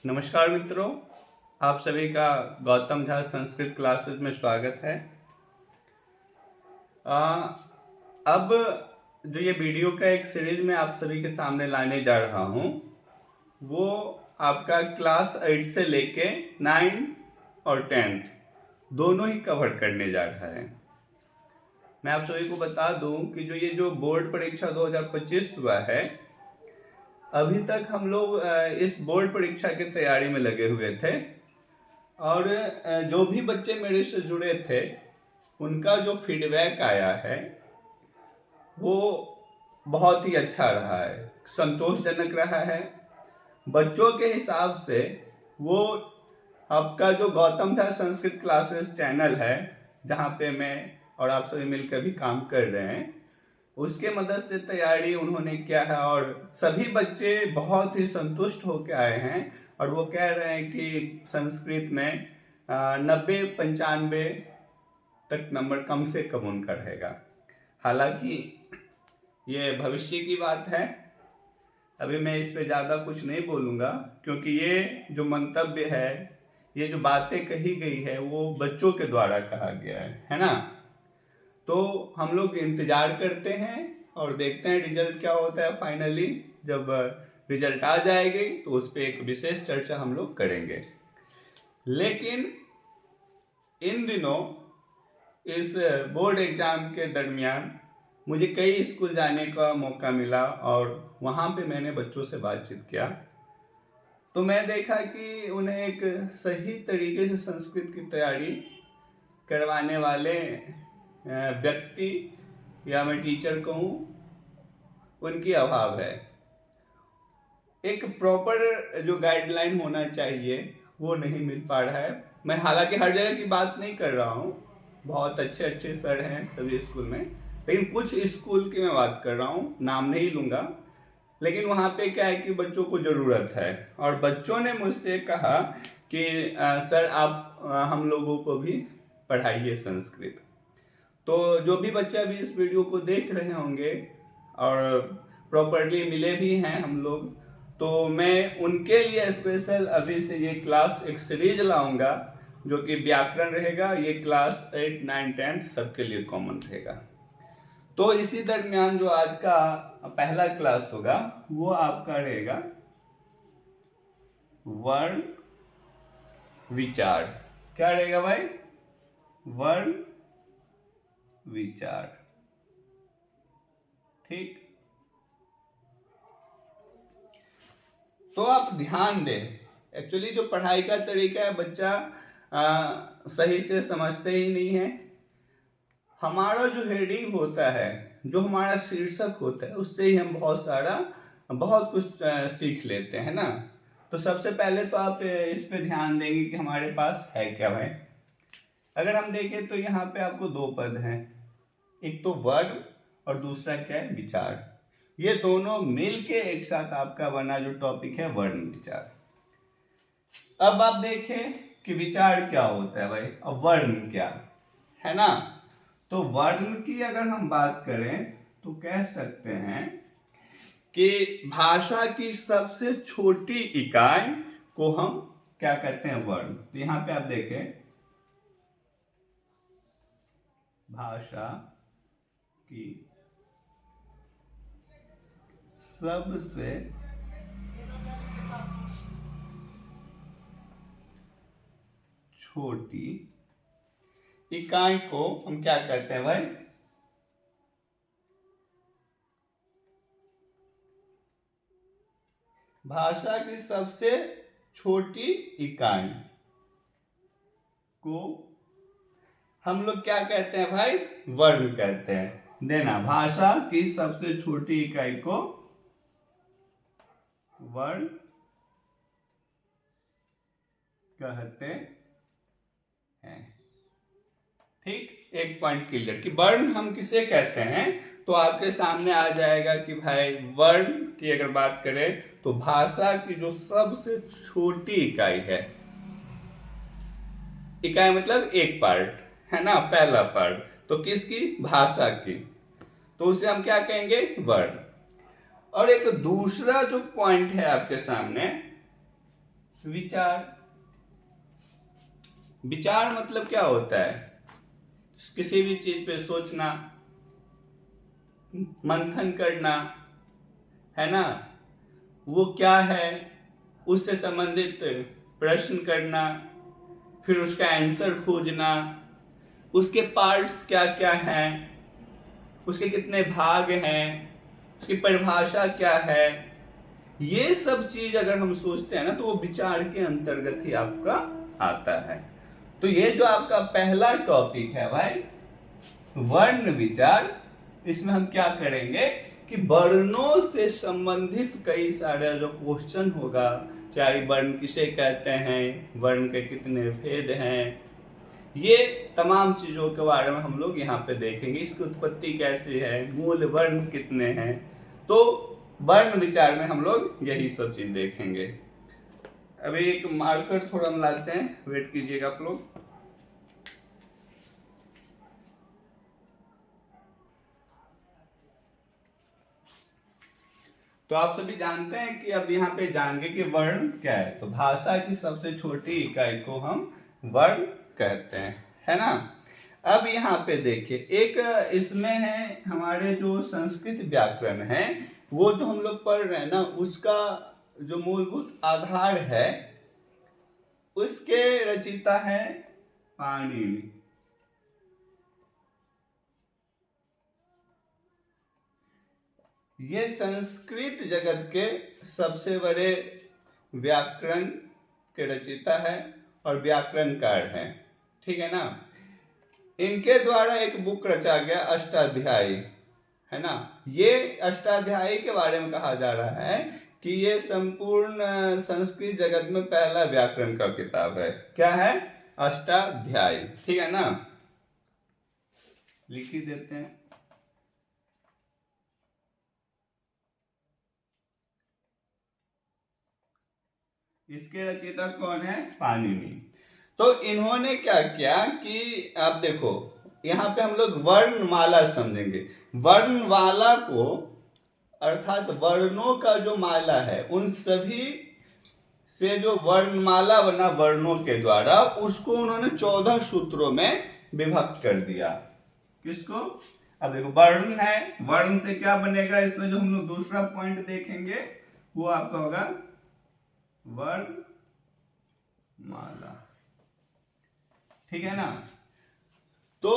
नमस्कार मित्रों, आप सभी का गौतम झा संस्कृत क्लासेस में स्वागत है। अब जो ये वीडियो का एक सीरीज में आप सभी के सामने लाने जा रहा हूँ वो आपका क्लास 8 से लेके 9 और 10 दोनों ही कवर करने जा रहा है। मैं आप सभी को बता दूं कि जो बोर्ड परीक्षा 2025 हुआ है, अभी तक हम लोग इस बोर्ड परीक्षा की तैयारी में लगे हुए थे और जो भी बच्चे मेरे से जुड़े थे उनका जो फीडबैक आया है वो बहुत ही अच्छा रहा है, संतोषजनक रहा है। बच्चों के हिसाब से वो आपका जो गौतम झा संस्कृत क्लासेस चैनल है, जहाँ पे मैं और आप सभी मिलकर भी काम कर रहे हैं, उसके मदद से तैयारी उन्होंने किया है और सभी बच्चे बहुत ही संतुष्ट होकर आए हैं और वो कह रहे हैं कि संस्कृत में 90-95 तक नंबर कम से कम उनका रहेगा। हालांकि ये भविष्य की बात है, अभी मैं इस पे ज़्यादा कुछ नहीं बोलूँगा क्योंकि ये जो मंतव्य है, ये जो बातें कही गई है वो बच्चों के द्वारा कहा गया है ना। तो हम लोग इंतज़ार करते हैं और देखते हैं रिजल्ट क्या होता है। फाइनली जब रिजल्ट आ जाएगी तो उस पर एक विशेष चर्चा हम लोग करेंगे। लेकिन इन दिनों इस बोर्ड एग्ज़ाम के दरमियान मुझे कई स्कूल जाने का मौका मिला और वहाँ पे मैंने बच्चों से बातचीत किया, तो मैं देखा कि उन्हें एक सही तरीके से संस्कृत की तैयारी करवाने वाले व्यक्ति या मैं टीचर कहूँ, उनकी अभाव है। एक प्रॉपर जो गाइडलाइन होना चाहिए वो नहीं मिल पा रहा है। मैं हालांकि हर जगह की बात नहीं कर रहा हूँ, बहुत अच्छे अच्छे सर हैं सभी स्कूल में, लेकिन कुछ स्कूल की मैं बात कर रहा हूँ, नाम नहीं लूँगा। लेकिन वहाँ पे क्या है कि बच्चों को ज़रूरत है और बच्चों ने मुझसे कहा कि सर आप हम लोगों को भी पढ़ाइए संस्कृत। तो जो भी बच्चे अभी इस वीडियो को देख रहे होंगे और प्रॉपरली मिले भी हैं हम लोग, तो मैं उनके लिए स्पेशल अभी से ये क्लास एक सीरीज लाऊंगा जो कि व्याकरण रहेगा। ये क्लास 8, 9, 10 सबके लिए कॉमन रहेगा। तो इसी दरमियान जो आज का पहला क्लास होगा वो आपका रहेगा वर्ण विचार। क्या रहेगा भाई? वर्ण विचार। ठीक, तो आप ध्यान दें। एक्चुअली जो पढ़ाई का तरीका है बच्चा सही से समझते ही नहीं है। हमारा जो हेडिंग होता है, जो हमारा शीर्षक होता है, उससे ही हम बहुत कुछ सीख लेते हैं ना। तो सबसे पहले तो आप इस पे ध्यान देंगे कि हमारे पास है क्या भाई। अगर हम देखें तो यहाँ पे आपको दो पद हैं, एक तो वर्ण और दूसरा क्या है? विचार। ये दोनों मिलके एक साथ आपका बना जो टॉपिक है वर्ण विचार। अब आप देखें कि विचार क्या होता है भाई और वर्ण क्या है ना। तो वर्ण की अगर हम बात करें तो कह सकते हैं कि भाषा की सबसे छोटी इकाई को हम क्या कहते हैं? वर्ण। तो यहां पे आप देखें, भाषा की सबसे छोटी इकाई को हम क्या कहते हैं भाई? भाषा की सबसे छोटी इकाई को हम लोग क्या कहते हैं भाई? वर्ण कहते हैं। देना, भाषा की सबसे छोटी इकाई को वर्ण कहते हैं। ठीक, एक पॉइंट क्लियर कि वर्ण हम किसे कहते हैं। तो आपके सामने आ जाएगा कि भाई वर्ण की अगर बात करें तो भाषा की जो सबसे छोटी इकाई है, इकाई मतलब एक पार्ट है ना, पहला पार्ट, तो किसकी? भाषा की, तो उसे हम क्या कहेंगे? वर्ण। और एक दूसरा जो पॉइंट है आपके सामने विचार। विचार मतलब क्या होता है? किसी भी चीज पे सोचना, मंथन करना, है ना, वो क्या है उससे संबंधित प्रश्न करना, फिर उसका आंसर खोजना, उसके पार्ट्स क्या क्या हैं, उसके कितने भाग हैं, उसकी परिभाषा क्या है, ये सब चीज अगर हम सोचते हैं ना तो वो विचार के अंतर्गत ही आपका आता है। तो ये जो आपका पहला टॉपिक है भाई, वर्ण विचार, इसमें हम क्या करेंगे कि वर्णों से संबंधित कई सारे जो क्वेश्चन होगा, चाहे वर्ण किसे कहते हैं, वर्ण के कितने भेद हैं, ये तमाम चीजों के बारे में हम लोग यहाँ पे देखेंगे। इसकी उत्पत्ति कैसी है, मूल वर्ण कितने हैं, तो वर्ण विचार में हम लोग यही सब चीज देखेंगे। अभी एक मार्कर थोड़ा हम लाते हैं, वेट कीजिएगा आप लोग। तो आप सभी जानते हैं कि अब यहाँ पे जानेंगे कि वर्ण क्या है। तो भाषा की सबसे छोटी इकाई को हम वर्ण कहते हैं, है ना। अब यहाँ पे देखिए, एक इसमें है हमारे जो संस्कृत व्याकरण है, वो जो हम लोग पढ़ रहे हैं ना, उसका जो मूलभूत आधार है, उसके रचयिता है पाणिनि। ये संस्कृत जगत के सबसे बड़े व्याकरण के रचयिता है और व्याकरणकार हैं, ठीक है ना। इनके द्वारा एक बुक रचा गया अष्टाध्यायी, है ना। ये अष्टाध्यायी के बारे में कहा जा रहा है कि ये संपूर्ण संस्कृत जगत में पहला व्याकरण का किताब है। क्या है? अष्टाध्यायी, ठीक है ना। लिख ही देते हैं। इसके रचयिता कौन है? पाणिनि। तो इन्होंने क्या किया कि आप देखो, यहाँ पे हम लोग वर्णमाला समझेंगे। वर्णमाला को, अर्थात वर्णों का जो माला है, उन सभी से जो वर्णमाला बना वर्णों के द्वारा, उसको उन्होंने 14 सूत्रों में विभक्त कर दिया। किसको? अब देखो, वर्ण है, वर्ण से क्या बनेगा, इसमें जो हम लोग दूसरा पॉइंट देखेंगे वो आपका होगा वर्णमाला, ठीक है ना। तो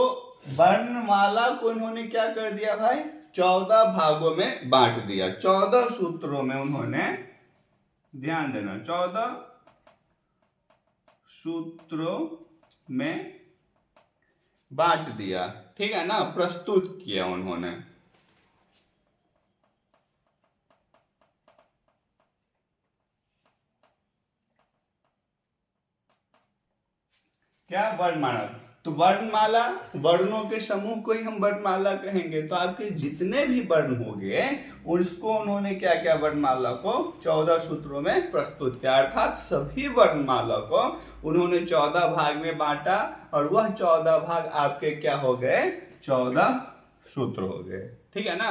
वर्णमाला को उन्होंने क्या कर दिया भाई? 14 भागों में बांट दिया। 14 सूत्रों में उन्होंने, ध्यान देना, 14 सूत्रों में बांट दिया, ठीक है ना, प्रस्तुत किया उन्होंने। क्या? वर्णमाला। तो वर्णमाला, वर्णों के समूह को ही हम वर्णमाला कहेंगे। तो आपके जितने भी वर्ण होंगे, उसको उन्होंने क्या क्या, वर्णमाला को 14 सूत्रों में प्रस्तुत किया। अर्थात सभी वर्णमाला को उन्होंने 14 भाग में बांटा, और वह 14 भाग आपके क्या हो गए? 14 सूत्र हो गए, ठीक है ना।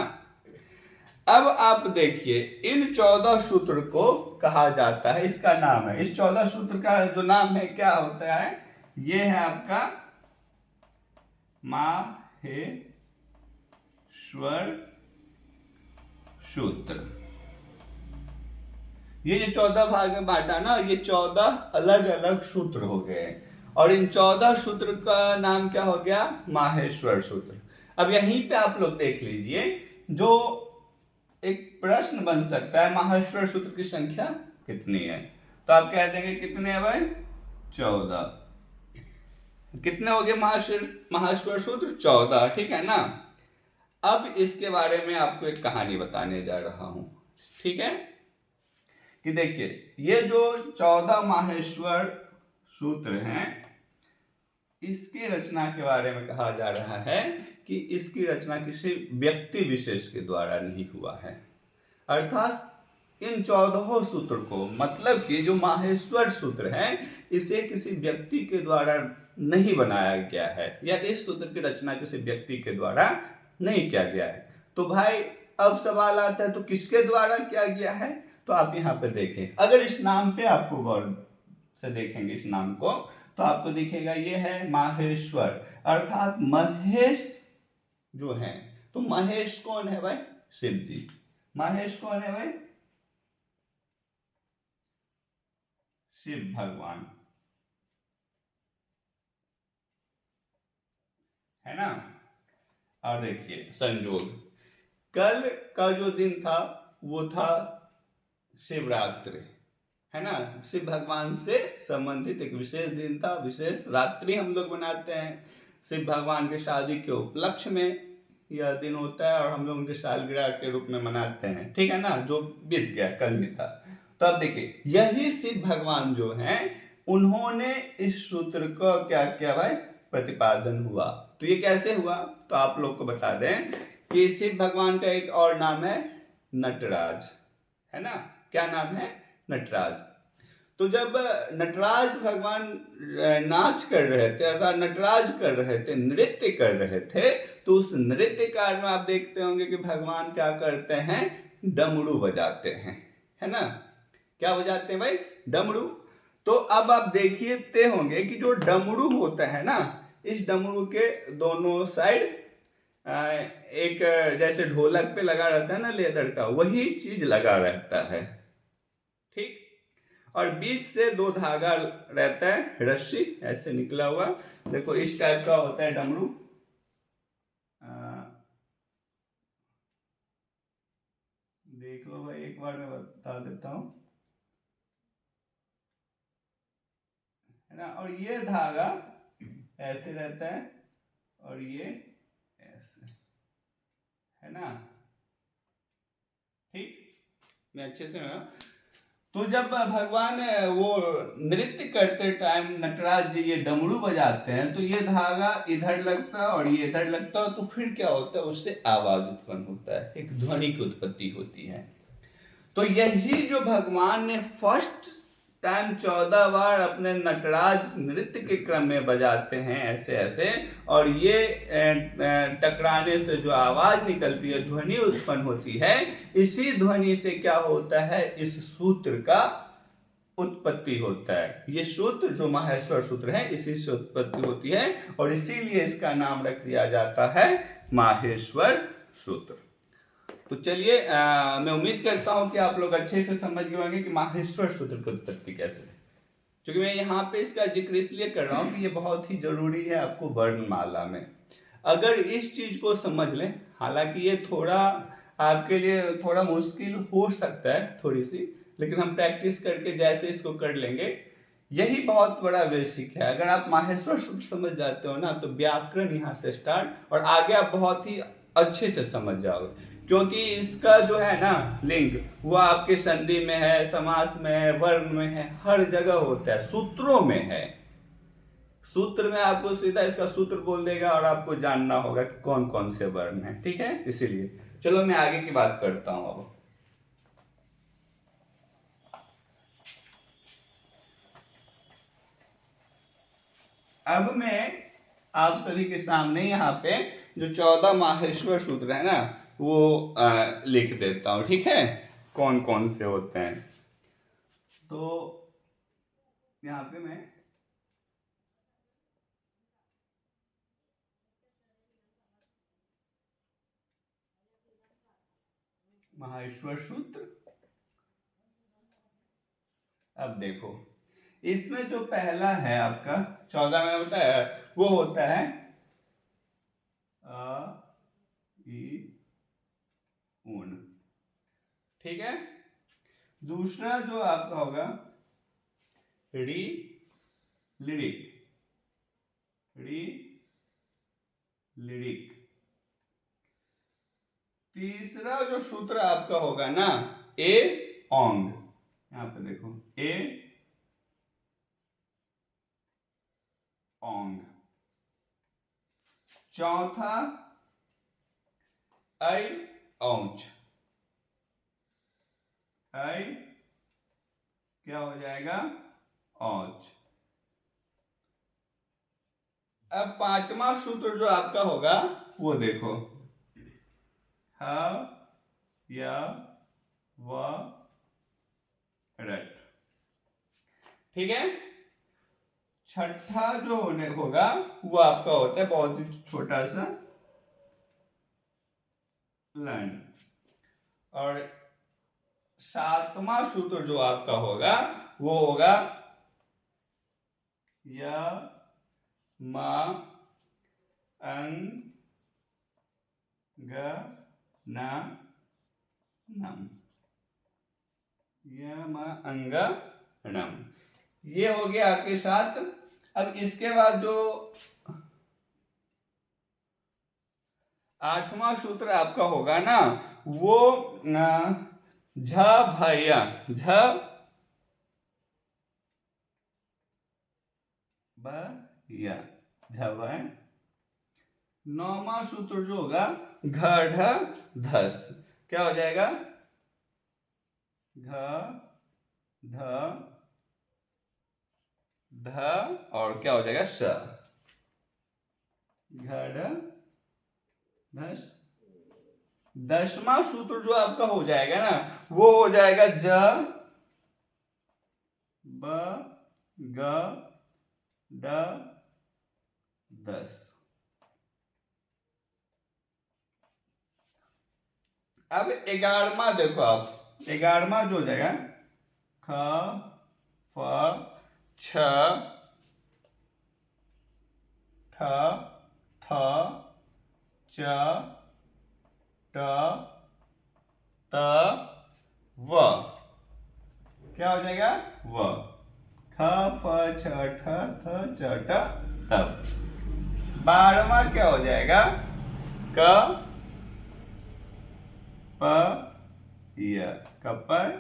अब आप देखिए, इन 14 सूत्र को कहा जाता है, इसका नाम है, इस 14 सूत्र का जो नाम है क्या होता है? ये है आपका माहेश्वर सूत्र। ये जो 14 भाग में बांटा ना, ये 14 अलग अलग सूत्र हो गए, और इन 14 सूत्र का नाम क्या हो गया? माहेश्वर सूत्र। अब यहीं पे आप लोग देख लीजिए, जो एक प्रश्न बन सकता है, माहेश्वर सूत्र की संख्या कितनी है? तो आप कह देंगे कितने हैं भाई? 14। कितने हो गए माहेश्वर सूत्र? 14, ठीक है ना। अब इसके बारे में आपको एक कहानी बताने जा रहा हूं, ठीक है। कि देखिए, ये जो 14 माहेश्वर सूत्र हैं, इसकी रचना के बारे में कहा जा रहा है कि इसकी रचना किसी व्यक्ति विशेष के द्वारा नहीं हुआ है। अर्थात इन 14 सूत्र को, मतलब कि जो माहेश्वर सूत्र है, इसे किसी व्यक्ति के द्वारा नहीं बनाया गया है, या इस सूत्र की रचना किसी व्यक्ति के द्वारा नहीं किया गया है। तो भाई अब सवाल आता है, तो किसके द्वारा किया गया है? तो आप यहाँ पे देखें, अगर इस नाम पे आपको गौर से देखेंगे इस नाम को तो आपको दिखेगा ये है माहेश्वर, अर्थात महेश जो है। तो महेश कौन है भाई? शिव जी। महेश कौन है भाई? शिव भगवान, है ना। और देखिए संयोग, कल का जो दिन था वो था शिवरात्रि, है ना। शिव भगवान से संबंधित एक विशेष दिन था, विशेष रात्रि हम लोग मनाते हैं शिव भगवान के शादी के उपलक्ष्य में यह दिन होता है और हम लोग उनके सालगिरह के रूप में मनाते हैं, ठीक है ना, जो बीत गया कल ही था। तो अब देखिए यही शिव भगवान जो हैं उन्होंने इस सूत्र को क्या किया भाई? प्रतिपादन हुआ। तो ये कैसे हुआ? तो आप लोग को बता दें कि शिव भगवान का एक और नाम है नटराज, है ना। क्या नाम है? नटराज। तो जब नटराज भगवान नाच कर रहे थे अर्थात नटराज कर रहे थे, नृत्य कर रहे थे, तो उस नृत्य काल में आप देखते होंगे कि भगवान क्या करते हैं? डमरू बजाते हैं, है ना। क्या बजाते हैं भाई? डमरू। तो अब आप देखते होंगे कि जो डमरू होता है ना, इस डमरू के दोनों साइड एक जैसे ढोलक पे लगा रहता है ना लेदर का, वही चीज लगा रहता है, ठीक। और बीच से दो धागा रहता है, रस्सी ऐसे निकला हुआ, देखो इस टाइप का होता है डमरू। देख लो भाई, एक बार मैं बता देता हूं, है ना। और ये धागा ऐसे रहता है और ये ऐसे, है ना, ठीक। मैं अच्छे से तो जब भगवान वो नृत्य करते टाइम नटराज जी ये डमरू बजाते हैं तो ये धागा इधर लगता है और ये इधर लगता है, तो फिर क्या होता है? उससे आवाज उत्पन्न होता है, एक ध्वनि की उत्पत्ति होती है। तो यही जो भगवान ने फर्स्ट टाइम 14 बार अपने नटराज नृत्य के क्रम में बजाते हैं ऐसे ऐसे, और ये टकराने से जो आवाज निकलती है, ध्वनि उत्पन्न होती है, इसी ध्वनि से क्या होता है? इस सूत्र का उत्पत्ति होता है। ये सूत्र जो माहेश्वर सूत्र है इसी से उत्पत्ति होती है और इसीलिए इसका नाम रख दिया जाता है माहेश्वर सूत्र। तो चलिए मैं उम्मीद करता हूं कि आप लोग अच्छे से समझ गए होंगे कि माहेश्वर सूत्र की उत्पत्ति कैसे है। क्योंकि मैं यहाँ पे इसका जिक्र इसलिए कर रहा हूँ कि ये बहुत ही जरूरी है आपको वर्णमाला में। अगर इस चीज को समझ लें, हालांकि ये थोड़ा आपके लिए थोड़ा मुश्किल हो सकता है थोड़ी सी, लेकिन हम प्रैक्टिस करके जैसे इसको कर लेंगे, यही बहुत बड़ा बेसिक है। अगर आप माहेश्वर सूत्र समझ जाते हो ना तो व्याकरण यहाँ से स्टार्ट और आगे आप बहुत ही अच्छे से समझ जाओगे, क्योंकि इसका जो है ना लिंग वो आपके संधि में है, समास में है, वर्ण में है, हर जगह होता है, सूत्रों में है। सूत्र में आपको सीधा इसका सूत्र बोल देगा और आपको जानना होगा कि कौन कौन से वर्ण है, ठीक है। इसीलिए चलो मैं आगे की बात करता हूं। अब मैं आप सभी के सामने यहाँ पे जो 14 माहेश्वर सूत्र है ना वो लिख देता हूं, ठीक है, कौन कौन से होते हैं। तो यहाँ पे मैं माहेश्वर सूत्र, अब देखो इसमें जो पहला है आपका 14 मैंने बताया वो होता है अ ई ऊन, ठीक है। दूसरा जो आपका होगा री लिरिक, री लिरिक। तीसरा जो सूत्र आपका होगा ना ए ओंग, यहां पे देखो ए ओंग। चौथा आई औंच, आई क्या हो जाएगा? औंच। अब पांचवा सूत्र जो आपका होगा वो देखो ह या व रट, ठीक है। छठा जो होने होगा वो आपका होता है बहुत ही छोटा सा लन। और सातवां सूत्र जो आपका होगा वो होगा य म अंग ग न नम। य म अंग नम, ये हो गया आपके साथ। अब इसके बाद जो आठवां सूत्र आपका होगा ना वो झ भैया झ भैया झ। नौवां सूत्र जो होगा घ ढ धस, क्या हो जाएगा घ ढ ध और क्या हो जाएगा स, घ ढ धस। दसवां सूत्र जो आपका हो जाएगा ना वो हो जाएगा ज ब ग ड दस। अब 11वां देखो आप, 11वां जो हो जाएगा ख फ छ ठ थ च ट त व, क्या हो जाएगा व। ख फ छ ठ थ च ट तब। 12वां क्या हो जाएगा क प य कपर।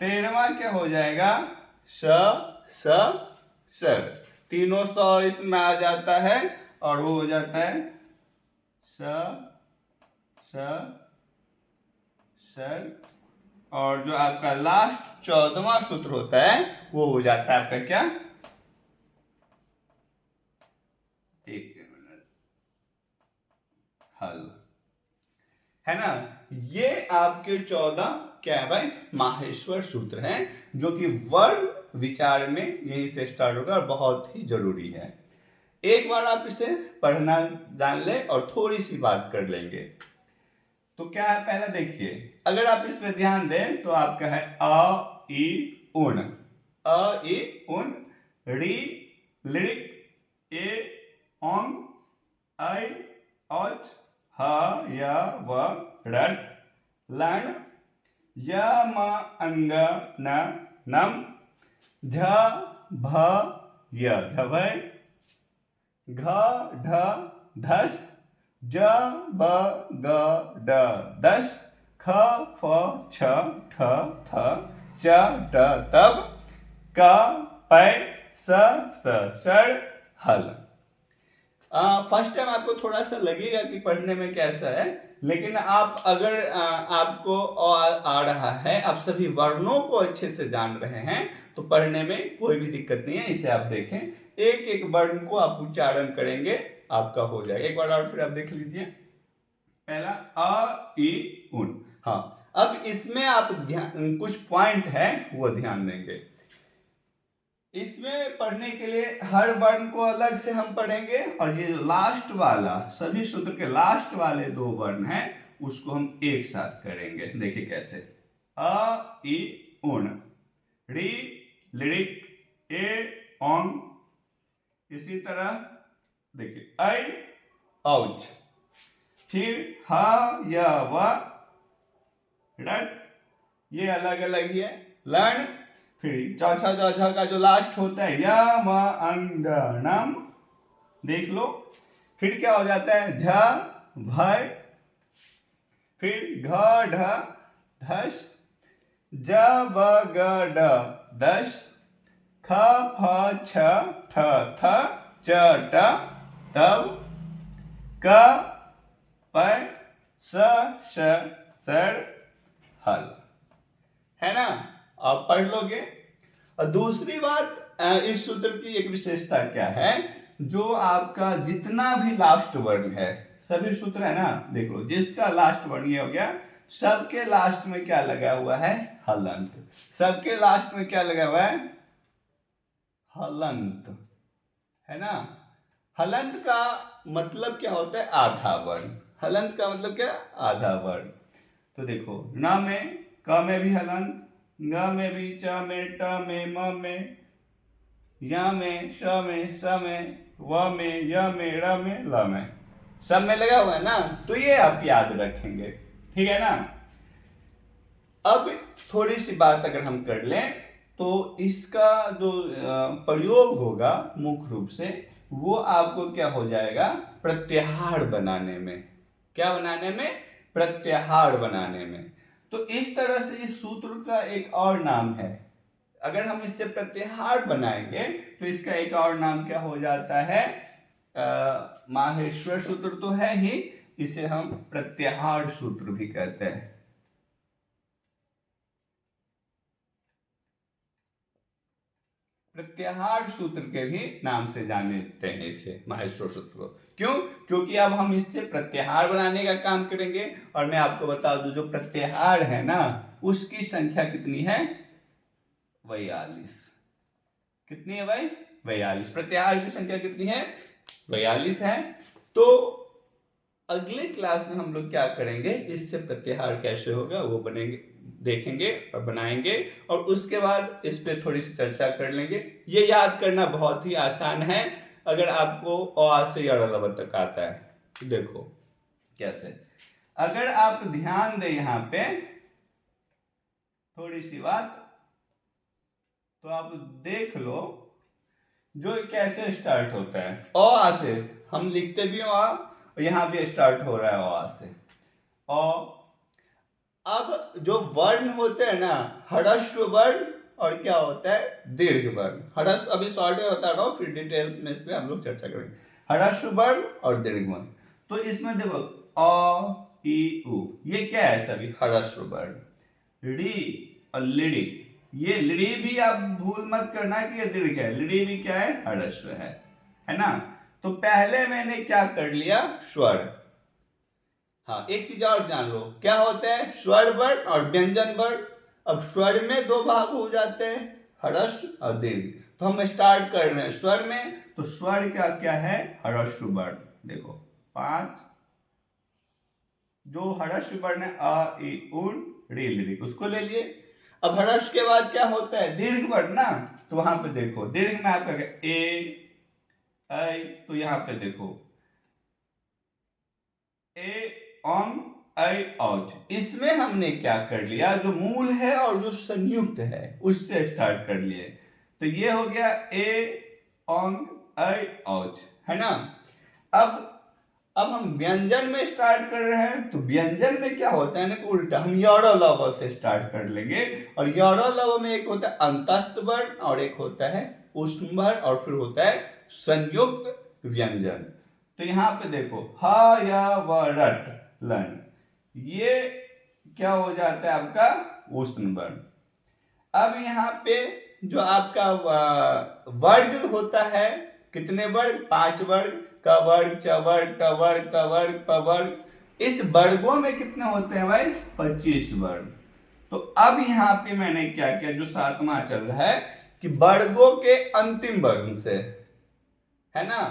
13वां क्या हो जाएगा स स सर, तीनों सौ इसमें आ जाता है और वो हो जाता है स स सर। और जो आपका लास्ट 14वां सूत्र होता है वो हो जाता है आपका क्या, एक मिनट, हल, है ना। ये आपके 14 क्या है भाई माहेश्वर सूत्र हैं जो कि वर्ण विचार में यहीं से स्टार्ट होगा और बहुत ही जरूरी है। एक बार आप इसे पढ़ना जान ले और थोड़ी सी बात कर लेंगे तो क्या है। पहला देखिए, अगर आप इस पे ध्यान दें तो आपका है अ इ उन, अ इ उन, री लिरिक, ए ओंग, आई औच, ह य व रट, लन, य म अंग न नम, झ भ य झभय, घ ढ धस, ज ब ग ड दस, ख फ छ ठ थ च ट तब, क पै स सर हल। फर्स्ट टाइम आपको थोड़ा सा लगेगा कि पढ़ने में कैसा है, लेकिन आप अगर आपको आ रहा है, आप सभी वर्णों को अच्छे से जान रहे हैं तो पढ़ने में कोई भी दिक्कत नहीं है। इसे आप देखें, एक एक वर्ण को आप उच्चारण करेंगे आपका हो जाएगा। एक बार और फिर आप देख लीजिए, पहला अ इ उन। हाँ, अब इसमें आप ध्यान, कुछ पॉइंट है वो ध्यान देंगे। इसमें पढ़ने के लिए हर वर्ण को अलग से हम पढ़ेंगे और ये जो लास्ट वाला, सभी सूत्र के लास्ट वाले दो वर्ण हैं उसको हम एक साथ करेंगे। देखिए कैसे, अ इ उन, री लिरिक, ए ओंग, इसी तरह देखिए ऐ औच, फिर ह य व रट, ये अलग अलग ही है, लन, फिर चौथा चौथा का जो लास्ट होता है य म अंग नम, देख लो। फिर क्या हो जाता है झ भय, फिर घ ढ धस, ज ब ग ड दस, ख फ छ ठ थ च ट तब, क पै स सर हल, है ना। आप पढ़ लोगे। और दूसरी बात, इस सूत्र की एक विशेषता क्या है, जो आपका जितना भी लास्ट वर्ण है, सभी सूत्र है ना, देख लो, जिसका लास्ट वर्ण ये हो गया, सबके लास्ट में क्या लगा हुआ है हलंत, सबके लास्ट में क्या लगा हुआ है हलंत, है ना। हलंत का मतलब क्या होता है? आधा वर्ण। हलंत का मतलब क्या? आधा वर्ण। तो देखो, न में, क में भी हलंत, ग में भी, च में, ट में, म में, य में, श में, स में, व में, य में, र में, ल में, सब में लगा हुआ है ना। तो ये आप याद रखेंगे, ठीक है ना। अब थोड़ी सी बात अगर हम कर लें तो इसका जो प्रयोग होगा मुख्य रूप से, वो आपको क्या हो जाएगा? प्रत्याहार बनाने में। क्या बनाने में? प्रत्याहार बनाने में। तो इस तरह से इस सूत्र का एक और नाम है। अगर हम इससे प्रत्याहार बनाएंगे तो इसका एक और नाम क्या हो जाता है? माहेश्वर सूत्र तो है ही, इसे हम प्रत्याहार सूत्र भी कहते हैं। प्रत्याहार सूत्र के भी नाम से जानते हैं इसे, माहेश्वर सूत्र को। क्यों? क्योंकि अब हम इससे प्रत्याहार बनाने का काम करेंगे। और मैं आपको बता दूं, जो प्रत्याहार है ना, उसकी संख्या कितनी है? 42। कितनी है भाई? 42। प्रत्याहार की संख्या कितनी है? 42 है। तो अगले क्लास में हम लोग क्या करेंगे, इससे प्रत्याहार कैसे होगा वो बनेंगे, देखेंगे और बनाएंगे। और उसके बाद इस पे थोड़ी सी चर्चा कर लेंगे। ये याद करना बहुत ही आसान है अगर आपको अ से य तक आता है। देखो कैसे, अगर आप ध्यान दें यहां पे थोड़ी सी बात, तो आप देख लो जो कैसे स्टार्ट होता है। अ से हम लिखते भी अ, और यहां भी स्टार्ट हो रहा है अ से। अ, अब जो वर्ण होते हैं ना, ह्रस्व वर्ण और क्या होता है? दीर्घ वर्ण। ह्रस्व अभी शॉर्ट में बता रहा हूं, फिर डिटेल में इस पे हम लोग चर्चा करेंगे। ह्रस्व वर्ण और दीर्घ वर्ण। तो इसमें देखो अ, ई, उ, ये क्या है? सभी ह्रस्व वर्ण। री और लिड़ी, ये लिड़ी भी आप भूल मत करना कि ये दीर्घ है। लिड़ी भी क्या है? ह्रस्व है ना। तो पहले मैंने क्या कर लिया? स्वर। हाँ, एक चीज और जान लो, क्या होता है? स्वर वर्ण और व्यंजन वर्ण। अब स्वर में दो भाग हो जाते हैं, ह्रस्व और दीर्घ। तो हम स्टार्ट कर रहे हैं स्वर में। तो स्वर का क्या है? ह्रस्व वर्ण। देखो 5 जो ह्रस्व वर्ण है, अ, ई, उन, री, लिरी, उसको ले लिए। अब ह्रस्व के बाद क्या होता है? दीर्घ वर्ण ना। तो वहां पे देखो, दीर्घ में आपका क्या? ए, ऐ, तो यहां पे देखो ए, ओम, ऐ, औच। इसमें हमने क्या कर लिया? जो मूल है और जो संयुक्त है उससे स्टार्ट कर लिए। तो ये हो गया ए, ओम, ऐ, औच, है ना। अब हम व्यंजन में स्टार्ट कर रहे हैं। तो व्यंजन में क्या होता है ना, उल्टा हम यड़ लव से स्टार्ट कर लेंगे। और यड़ लव में एक होता है अंतस्थ वर्ण और एक होता है ऊष्म वर्ण और फिर होता है संयुक्त व्यंजन। तो यहां पे देखो ह, य, व, रट, लन, ये क्या हो जाता है? आपका ऊष्म वर्ण। अब यहाँ पे जो आपका वर्ग होता है, कितने वर्ग? 5 वर्ग। क वर्ग, च वर्ग, ट वर्ग, त वर्ग, प वर्ग। इस वर्गों में कितने होते हैं भाई? 25 वर्ग। तो अब यहाँ पे मैंने क्या किया, जो 7वां चल रहा है कि वर्गों के अंतिम वर्ण से, है ना।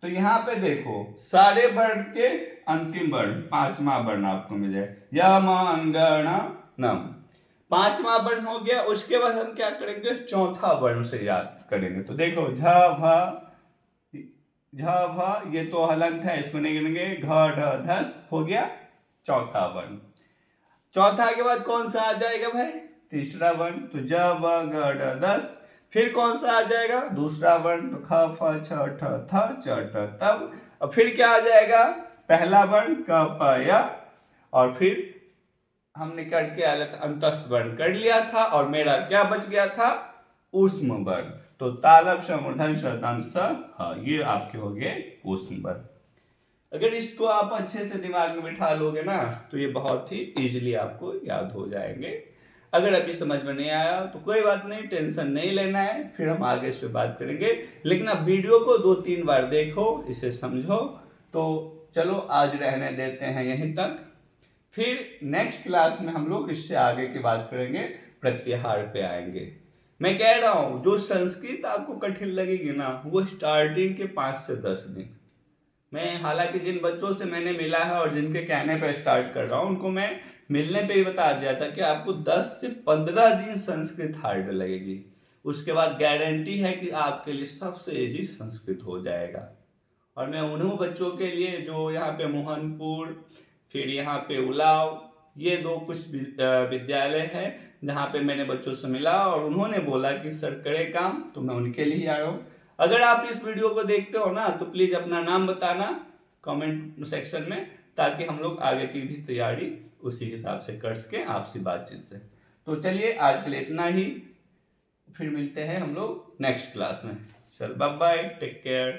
तो यहाँ पे देखो सारे वर्ण के अंतिम वर्ण, 5वां वर्ण आपको मिल जाए, यम, अंगण, नम। 5वां वर्ण हो गया। उसके बाद हम क्या करेंगे? चौथा वर्ण से याद करेंगे। तो देखो झ, भ, ये तो हलंत है, इसको नहीं गिनेंगे। घ, ढ, धस हो गया चौथा वर्ण। चौथा के बाद कौन सा आ जाएगा भाई? तीसरा वर्ण। तो ज, व, ग, ढ, दस। फिर कौन सा आ जाएगा? दूसरा वर्ण। तो ख, फ, छ, ठ, थ, च, ट, तब। और फिर क्या आ जाएगा? पहला वर्ण क, प, य। और फिर हमने करके अंतस्थ वर्ण कर लिया था और मेरा क्या बच गया था? ऊष्म वर्ण। तो तालव्य, समूर्धन, शर्तांत, स, ह, ये आपके हो गए ऊष्म वर्ण। अगर इसको आप अच्छे से दिमाग में बिठा लोगे ना, तो ये बहुत ही इजीली आपको याद हो जाएंगे। अगर अभी समझ में नहीं आया तो कोई बात नहीं, टेंशन नहीं लेना है, फिर हम आगे इस पे बात करेंगे। लेकिन आप वीडियो को 2-3 बार देखो, इसे समझो। तो चलो आज रहने देते हैं यहीं तक। फिर नेक्स्ट क्लास में हम लोग इससे आगे की बात करेंगे, प्रत्याहार पे आएंगे। मैं कह रहा हूँ जो संस्कृत आपको कठिन लगेगी ना, वो स्टार्टिंग के 5 से 10 दिन। मैं हालांकि जिन बच्चों से मैंने मिला है और जिनके कहने पर स्टार्ट कर रहा हूँ, उनको मैं मिलने पे ही बता दिया था कि आपको 10 से 15 दिन संस्कृत हार्ड लगेगी। उसके बाद गारंटी है कि आपके लिए सबसे इजी संस्कृत हो जाएगा। और मैं उन्हीं बच्चों के लिए जो यहाँ पे मोहनपुर, फिर यहाँ पे उलाव, ये दो कुछ विद्यालय है जहाँ पे मैंने बच्चों से मिला और उन्होंने बोला कि सर करे काम, तो मैं उनके लिए आया हूँ। अगर आप इस वीडियो को देखते हो ना, तो प्लीज़ अपना नाम बताना कमेंट सेक्शन में, ताकि हम लोग आगे की भी तैयारी उसी हिसाब से कर सकें आपसी बातचीत से। तो चलिए आज के लिए इतना ही, फिर मिलते हैं हम लोग नेक्स्ट क्लास में। चल बाय बाय, टेक केयर।